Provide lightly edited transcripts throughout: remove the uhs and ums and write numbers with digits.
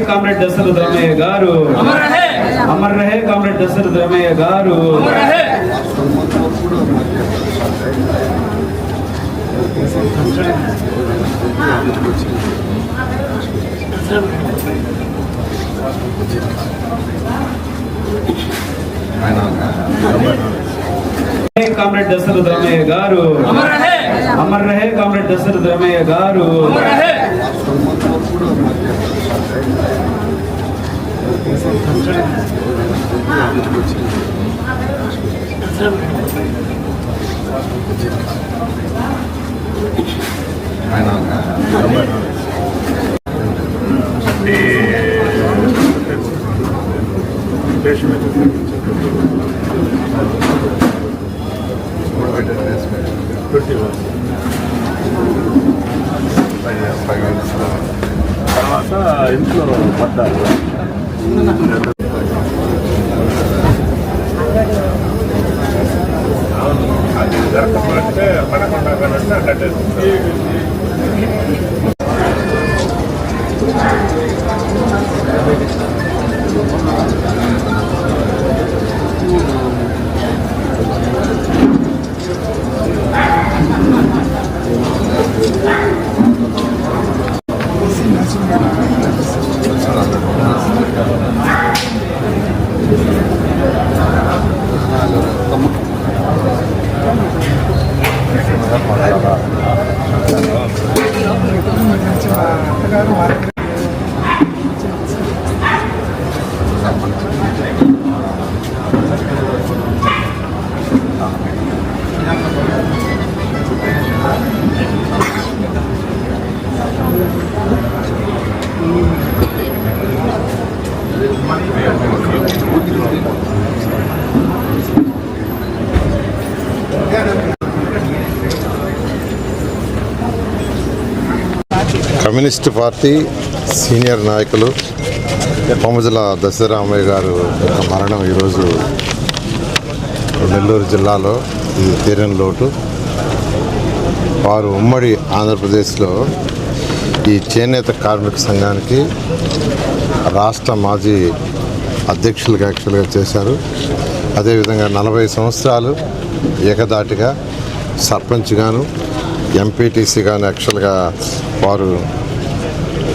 Comrade Dasharath रामయ్య గారు अमर रहे comrade Dasharath रामయ్య గారు कामरेड दशरथ रामయ్య గారు अमर रहे कामरेड दशरथ रामయ్య గారు తర్వాత ఇంట్లో పడ్డారు. అది జరగకపోతే పడకుండా కట్టేస్తుంది. కమ్యూనిస్టు పార్టీ సీనియర్ నాయకులు కొమ్మజల దశరథ రామయ్య గారు యొక్క మరణం ఈరోజు నెల్లూరు జిల్లాలో ఇది తీరని లోటు. వారు ఉమ్మడి ఆంధ్రప్రదేశ్లో ఈ చేనేత కార్మిక సంఘానికి రాష్ట్ర మాజీ అధ్యక్షులుగా యాక్చువల్గా చేశారు. అదేవిధంగా 40 సంవత్సరాలు ఏకదాటిగా సర్పంచ్గాను ఎంపీటీసీగాను యాక్చువల్గా వారు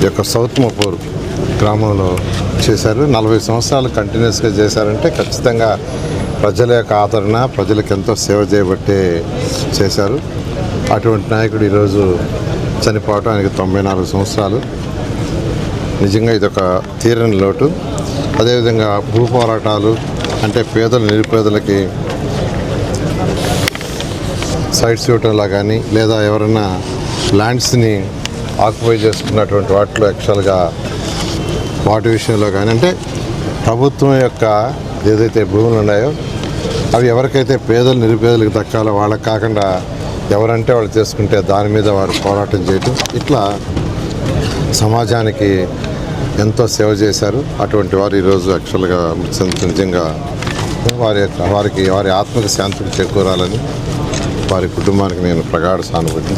యొక్క సౌత్ మపూర్ గ్రామంలో చేశారు. 40 సంవత్సరాలు కంటిన్యూస్గా చేశారంటే ఖచ్చితంగా ప్రజల యొక్క ఆదరణ, ప్రజలకు ఎంతో సేవ చేయబట్టే చేశారు. అటువంటి నాయకుడు ఈరోజు చనిపోవటం, ఆయనకి 94 సంవత్సరాలు. నిజంగా ఇదొక తీరని లోటు. అదేవిధంగా భూ పోరాటాలు అంటే పేదలు నిరుపేదలకి సైట్స్ ఇవ్వటంలా కానీ లేదా ఎవరైనా ల్యాండ్స్ని ఆక్యుపై చేసుకున్నటువంటి వాటిలో యాక్చువల్గా వాటి విషయంలో కానీ అంటే ప్రభుత్వం యొక్క ఏదైతే భూములు ఉన్నాయో అవి ఎవరికైతే పేదలు నిరుపేదలకు దక్కాలో వాళ్ళకి కాకుండా ఎవరంటే వాళ్ళు చేసుకుంటే దాని మీద వారు పోరాటం చేయటం, ఇట్లా సమాజానికి ఎంతో సేవ చేశారు. అటువంటి వారు ఈరోజు యాక్చువల్గా నిజంగా వారి ఆత్మకు శాంతికి చేకూరాలని వారి కుటుంబానికి నేను ప్రగాఢ సానుభూతి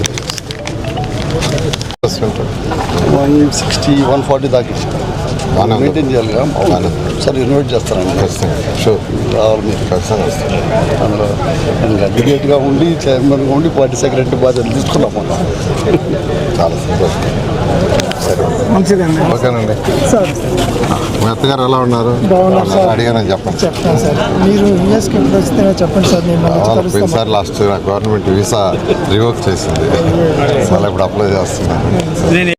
160-140 దాకా మెయింటైన్ చేయాలిగా సార్ ఇన్వైట్ చేస్తారండి. షూర్ రావాలి మీరు ఖచ్చితంగా వస్తాను. అందులో నేను అడ్వకేట్గా ఉండి చైర్మన్గా ఉండి పార్టీ సెక్రటరీ బాధ్యతలు తీసుకున్నాము. చాలా సంతోషం. సరే మంచిదండి. ఓకేనండి. మీ అత్తగారు ఎలా ఉన్నారు? అడిగానని చెప్పండి. చెప్తాను సార్. మీరు యూఎస్కి ఎప్పుడు వస్తేనే చెప్పండి సార్. నేను పోయినసారి లాస్ట్ గవర్నమెంట్ వీసా రివోక్ చేసింది, మళ్ళీ ఇప్పుడు అప్లై చేస్తున్నాను.